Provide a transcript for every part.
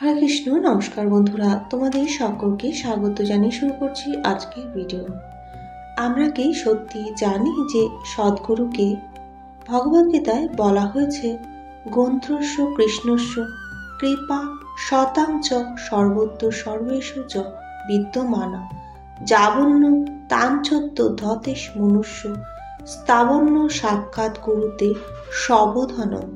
হরে কৃষ্ণ। নমস্কার বন্ধুরা, তোমাদের সকলকে স্বাগত জানিয়ে শুরু করছি আজকের ভিডিও। আমরা কি সত্যি জানি যে সদ্গুরুকে ভগবদ্গীতায় বলা হয়েছে গ্রন্থস্য কৃষ্ণস্য কৃপা শতাংচ সর্বত্র সর্বেষু চ বিদ্যমানা যাবন্য তাঞ্চত্য ধতেশ মনুষ্য স্তাবন্য সাক্ষাৎ গুরুতে সবোধনম।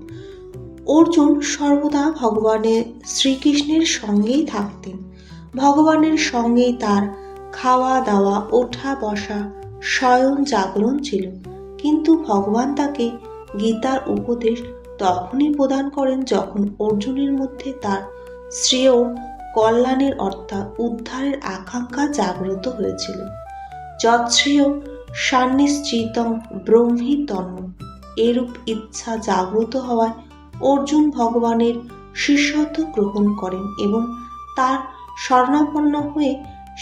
অর্জুন সর্বদা ভগবানের শ্রীকৃষ্ণের সঙ্গেই থাকতেন। ভগবানের সঙ্গেই তার খাওয়া দাওয়া, ওঠা বসা, শয়ন জাগরণ ছিল। কিন্তু ভগবান তাকে গীতার উপদেশ তখনই প্রদান করেন যখন অর্জুনের মধ্যে তার শ্রেয় কল্যাণের অর্থাৎ উদ্ধারের আকাঙ্ক্ষা জাগ্রত হয়েছিল। যৎশ্রেয় সান্নিশ্চিতং ব্রহ্মী তন্ন। এরূপ ইচ্ছা জাগ্রত হওয়ায় অর্জুন ভগবানের শিষ্যত্ব গ্রহণ করেন এবং তার শরণাপন্ন হয়ে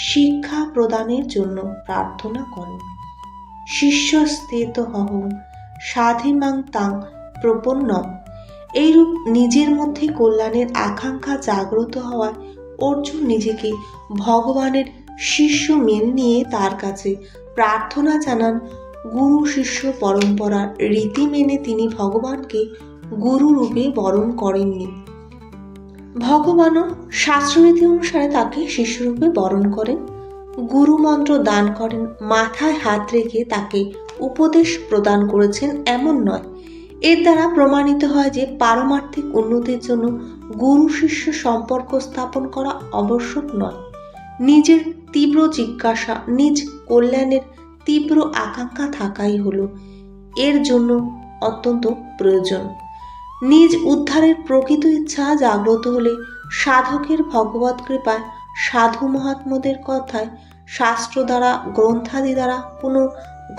শিক্ষা প্রদানের জন্য প্রার্থনা করেন। শিষ্যস্তেতহং সাধিমাং তাং প্রপন্নম। এইরূপ নিজের মধ্যে কল্যাণের আকাঙ্ক্ষা জাগ্রত হওয়ায় অর্জুন নিজেকে ভগবানের শিষ্য মেনে নিয়ে তার কাছে প্রার্থনা জানান। গুরু শিষ্য পরম্পরার রীতি মেনে তিনি ভগবানকে গুরু রূপে বরণ করেননি। ভগবানও শাস্ত্ররীতি অনুসারে তাকে শিষ্যরূপে বরণ করেন, গুরু মন্ত্র দান করেন, মাথায় হাত রেখে তাকে উপদেশ প্রদান করেছেন এমন নয়। এর দ্বারা প্রমাণিত হয় যে পারমার্থিক উন্নতির জন্য গুরু শিষ্য সম্পর্ক স্থাপন করা আবশ্যক নয়। নিজের তীব্র জিজ্ঞাসা, নিজ কল্যাণের তীব্র আকাঙ্ক্ষা থাকাই হলো এর জন্য অত্যন্ত প্রয়োজন। নিজ উদ্ধারের প্রকৃত ইচ্ছা জাগ্রত হলে সাধকের ভগবৎ কৃপায় সাধু মহাত্মাদের কথায় শাস্ত্র দ্বারা গ্রন্থাদি দ্বারা কোনো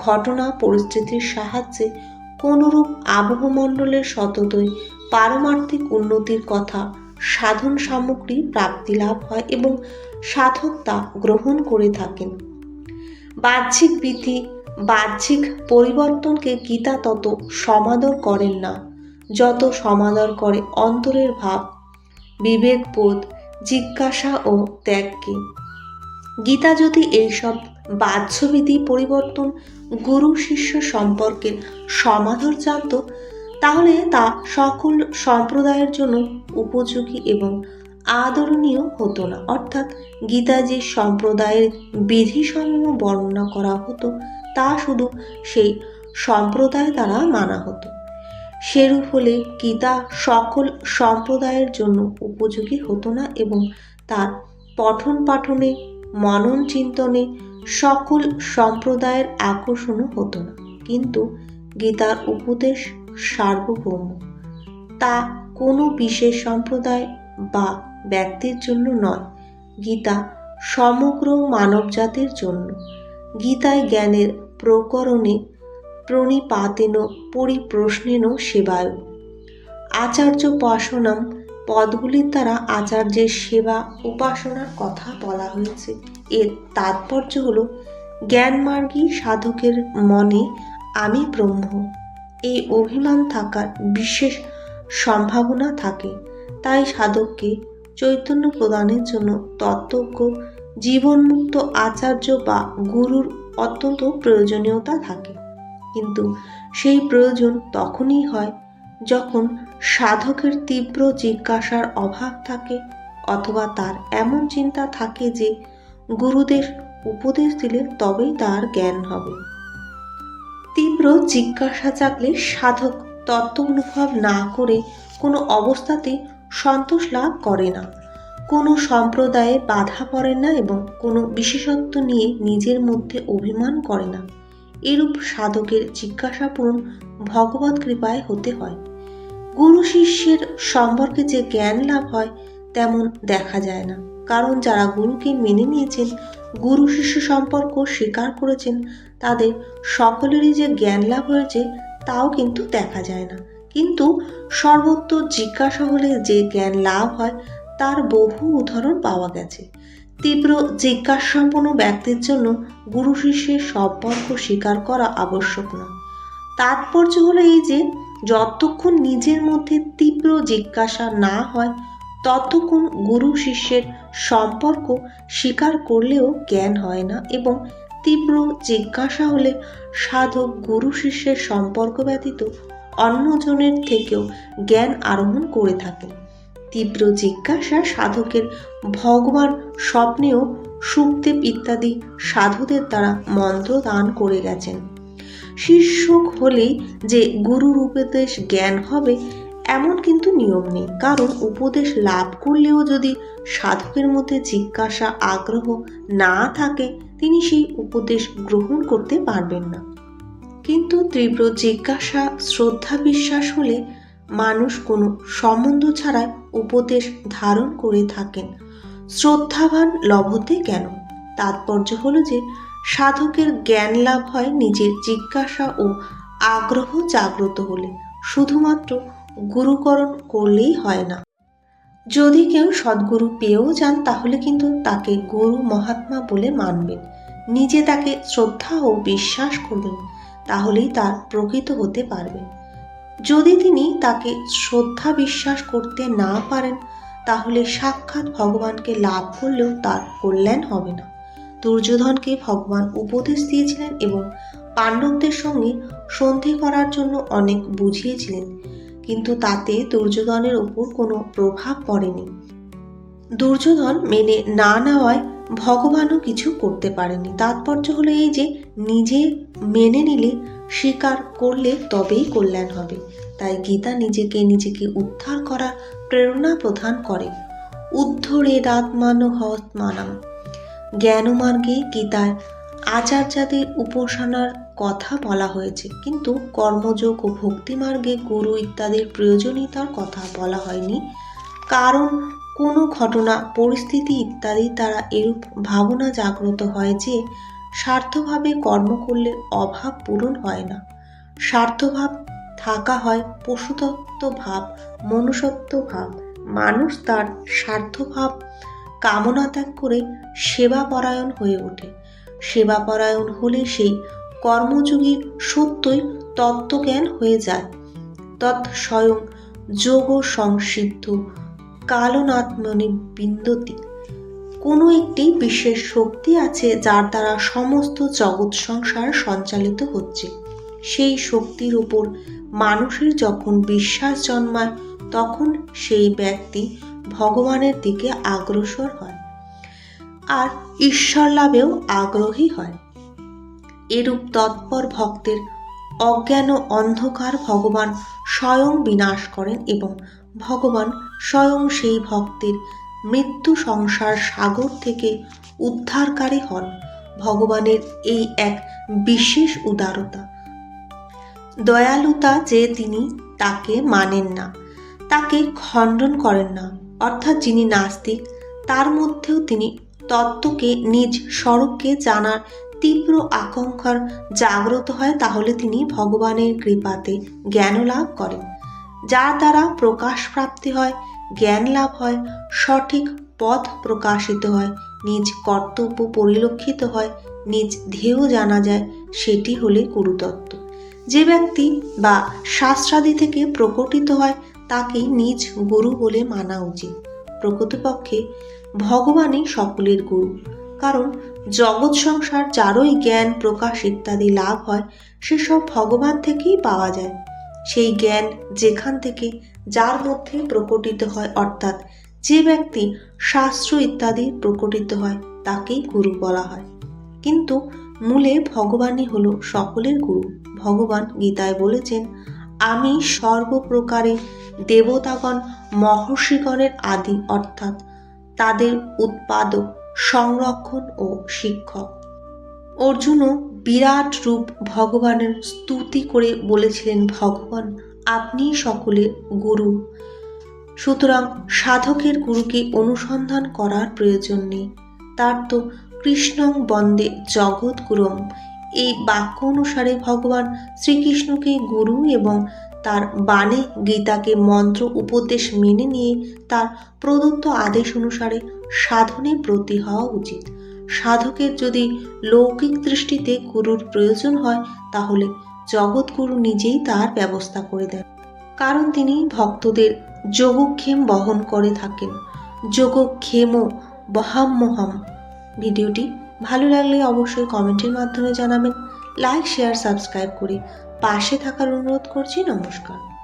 ঘটনা পরিস্থিতির সাহায্যে কোনরূপ আবহমণ্ডলের সততই পারমার্থিক উন্নতির কথা সাধন সামগ্রী প্রাপ্তি লাভ হয় এবং সাধক তা গ্রহণ করে থাকেন। বাহ্যিক বিধি, বাহ্যিক পরিবর্তনকে গীতা তত সমাদর করেন না যত সমাদর করে অন্তরের ভাব, বিবেকবোধ, জিজ্ঞাসা ও ত্যাগকে। গীতা যদি এইসব বাহ্যবিধি পরিবর্তন গুরু শিষ্য সম্পর্কের সমাদর জানত, তাহলে তা সকল সম্প্রদায়ের জন্য উপযোগী এবং আদরণীয় হতো না। অর্থাৎ গীতা যে সম্প্রদায়ের বিধিসমূহ বর্ণনা করা হতো তা শুধু সেই সম্প্রদায় দ্বারা মানা হতো। সেরূপ হলে গীতা সকল সম্প্রদায়ের জন্য উপযোগী হতো না এবং তার পঠন পাঠনে, মনন চিন্তনে সকল সম্প্রদায়ের আকর্ষণও হতো না। কিন্তু গীতার উপদেশ সার্বভৌম, তা কোনো বিশেষ সম্প্রদায় বা ব্যক্তির জন্য নয়। গীতা সমগ্র মানবজাতির জন্য। গীতায় জ্ঞানের প্রকরণে প্রণিপাতেন পরিপ্রশ্নেন সেবায়। আচার্যোপাসনাম পদগুলির দ্বারা আচার্যের সেবা উপাসনার কথা বলা হয়েছে। এর তাৎপর্য হল জ্ঞানমার্গী সাধকের মনে আমি ব্রহ্ম এই অভিমান থাকার বিশেষ সম্ভাবনা থাকে। তাই সাধককে চৈতন্য প্রদানের জন্য তত্ত্বজ্ঞ জীবনমুক্ত আচার্য বা গুরুর অত্যন্ত প্রয়োজনীয়তা থাকে। কিন্তু সেই প্রয়োজন তখনই হয় যখন সাধকের তীব্র জিজ্ঞাসার অভাব থাকে অথবা তার এমন চিন্তা থাকে যে গুরুদেব উপদেশ দিলে তবেই তার জ্ঞান হবে। তীব্র জিজ্ঞাসা জাগলে সাধক তত্ত্ব অনুভব না করে কোনো অবস্থাতে সন্তোষ লাভ করে না, কোনো সম্প্রদায়ে বাধা পড়ে না এবং কোনো বিশেষত্ব নিয়ে নিজের মধ্যে অভিমান করে না। এরূপ সাধকের জিজ্ঞাসা পূরণ ভগবৎ কৃপায় হতে হয়। গুরু শিষ্যের সম্পর্কে যে জ্ঞান লাভ হয় তেমন দেখা যায় না, কারণ যারা গুরুকে মেনে নিয়েছেন, গুরু শিষ্য সম্পর্ক স্বীকার করেছেন, তাদের সকলেরই যে জ্ঞান লাভ হয়েছে তাও কিন্তু দেখা যায় না। কিন্তু সর্বত্র জিজ্ঞাসা হলে যে জ্ঞান লাভ হয় তার বহু উদাহরণ পাওয়া গেছে। তীব্র জিজ্ঞাসাসম্পন্ন ব্যক্তির জন্য গুরু শিষ্যের সম্পর্ক স্বীকার করা আবশ্যক নয়। তাৎপর্য হলো এই যে যতক্ষণ নিজের মধ্যে তীব্র জিজ্ঞাসা না হয় ততক্ষণ গুরু শিষ্যের সম্পর্ক স্বীকার করলেও জ্ঞান হয় না, এবং তীব্র জিজ্ঞাসা হলে সাধক গুরু শিষ্যের সম্পর্ক ব্যতীত অন্যজনের থেকেও জ্ঞান আরোহণ করে থাকেন। তীব্র জিজ্ঞাসা সাধকের ভগবান স্বপ্নেও সুখদেব ইত্যাদি সাধুদের দ্বারা মন্ত্র দান করে গেছেন। শিষ্য হলেই যে গুরুর উপদেশ জ্ঞান হবে এমন কিন্তু নিয়ম নেই, কারণ উপদেশ লাভ করলেও যদি সাধকের মধ্যে জিজ্ঞাসা আগ্রহ না থাকে তিনি সেই উপদেশ গ্রহণ করতে পারবেন না। কিন্তু তীব্র জিজ্ঞাসা শ্রদ্ধা বিশ্বাস হলে মানুষ কোনো সম্বন্ধ ছাড়াই উপদেশ ধারণ করে থাকেন। শ্রদ্ধাবান লভতে কেন? তাৎপর্য হলো যে সাধকের জ্ঞান লাভ হয় নিজের জিজ্ঞাসা ও আগ্রহ জাগ্রত হলে, শুধুমাত্র গুরুকরণ করলেই হয় না। যদি কেউ সদ্গুরু পেয়েও যান তাহলে কিন্তু তাকে গুরু মহাত্মা বলে মানবেন, নিজে তাকে শ্রদ্ধা ও বিশ্বাস করবেন, তাহলেই তার প্রকৃত হতে পারবেন। যদি তিনি তাকে শ্রদ্ধা বিশ্বাস করতে না পারেন তাহলে সাক্ষাৎ ভগবানকে লাভ করলেও তার কল্যাণ হবে না। দুর্যোধনকে ভগবান উপদেশ দিয়েছিলেন এবং পাণ্ডবদের সঙ্গে সন্ধি করার জন্য অনেক বুঝিয়েছিলেন, কিন্তু তাতে দুর্যোধনের উপর কোনো প্রভাব পড়েনি। দুর্যোধন মেনে না নেওয়ায় ভগবানও কিছু করতে পারেনি। তাৎপর্য হলো এই যে নিজে মেনে নিলে, স্বীকার করলে তবেই কল্যাণ হবে। তাই গীতা নিজেকে উদ্ধার করার প্রেরণা প্রদান করে। উদ্ধরেদাত্মানো হস্মানাম। জ্ঞানমার্গে গীতায় আচার্যদের উপাসনার কথা বলা হয়েছে, কিন্তু কর্মযোগ ও ভক্তিমার্গে গুরু ইত্যাদির প্রয়োজনীয়তার কথা বলা হয়নি, কারণ কোনো ঘটনা, পরিস্থিতি ইত্যাদি দ্বারা এরূপ ভাবনা জাগ্রত হয় যে স্বার্থভাবে কর্ম করলে অভাব পূরণ হয় না। স্বার্থভাব থাকা হয় পশুতত্ত্ব ভাব, মনুষ্যত্ব ভাব। মানুষ তার স্বার্থভাব কামনা ত্যাগ করে সেবাপরায়ণ হয়ে ওঠে। সেবাপরায়ণ হলে সেই কর্মযোগীর সত্যই তত্ত্বজ্ঞান হয়ে যায়। তৎস্বয়ং যোগ সংসিদ্ধ কালনাত্মনি বিন্দতি। কোনো একটি বিশেষ শক্তি আছে যার দ্বারা সমস্ত জগৎ সংসার সঞ্চালিত হচ্ছে। সেই শক্তির উপর মানুষের যখন বিশ্বাস জন্মায় তখন সেই ব্যক্তি ভগবানের দিকে অগ্রসর হয় আর ঈশ্বর লাভেও আগ্রহী হয়। এরূপ তৎপর ভক্তের অজ্ঞান ও অন্ধকার ভগবান স্বয়ং বিনাশ করেন এবং ভগবান স্বয়ং সেই ভক্তের মৃত্যু সংসার সাগর থেকে উদ্ধারকারী হন। ভগবানের এই এক বিশেষ উদারতা, দয়ালুতা যে তিনি তাকে মানেন না, তাকে খণ্ডন করেন না। অর্থাৎ যিনি নাস্তিক তার মধ্যেও তিনি তত্ত্বকে, নিজ স্বরূপকে জানার তীব্র আকাঙ্ক্ষার জাগ্রত হয়, তাহলে তিনি ভগবানের কৃপাতে জ্ঞান লাভ করেন, যার দ্বারা প্রকাশ প্রাপ্তি হয়, জ্ঞান লাভ হয়, সঠিক পথ প্রকাশিত হয়, নিজ কর্তব্য পরিলক্ষিত হয়, নিজ ধ্যেয় জানা যায়। সেটি হলে গুরুতত্ত্ব। যে ব্যক্তি বা শাস্ত্রাদি থেকে প্রকটিত হয় তাকেই নিজ গুরু বলে মানা উচিত। প্রকৃতপক্ষে ভগবানই সকলের গুরু, কারণ জগৎ সংসার যারই জ্ঞান প্রকাশ ইত্যাদি লাভ হয় সেসব ভগবান থেকেই পাওয়া যায়। সেই জ্ঞান যেখান থেকে যার মধ্যে প্রকটিত হয়, অর্থাৎ যে ব্যক্তি শাস্ত্র ইত্যাদি প্রকটিত হয় তাকেই গুরু বলা হয়। কিন্তু মূলে ভগবানই হলো সকলের গুরু। ভগবান গীতায় বলেছেন, আমি সর্বপ্রকারে দেবতাগণ মহর্ষিগণের আদি, অর্থাৎ তাদের উৎপাদক, সংরক্ষণ ও শিক্ষক। অর্জুনও বিরাট রূপ ভগবানের স্তুতি করে বলেছিলেন, ভগবান আপনি সকলের গুরু। সুতরাং সাধকের গুরুকে অনুসন্ধান করার প্রয়োজন নেই। তার তো কৃষ্ণং বন্দে জগৎগুরুম এই বাক্য অনুসারে ভগবান শ্রীকৃষ্ণকে গুরু এবং তার বাণী গীতাকে মন্ত্র উপদেশ মেনে নিয়ে তার প্রদত্ত আদেশ অনুসারে সাধনে ব্রতী হওয়া উচিত। সাধকের যদি লৌকিক দৃষ্টিতে গুরুর প্রয়োজন হয় তাহলে জগৎগুরু নিজেই তার ব্যবস্থা করে দেন, কারণ তিনি ভক্তদের যোগক্ষেম বহন করে থাকেন। যোগক্ষেমও বহাম্যহম। ভিডিওটি ভালো লাগলে অবশ্যই কমেন্টের মাধ্যমে জানাবেন। লাইক, শেয়ার, সাবস্ক্রাইব করে পাশে থাকার অনুরোধ করছি। নমস্কার।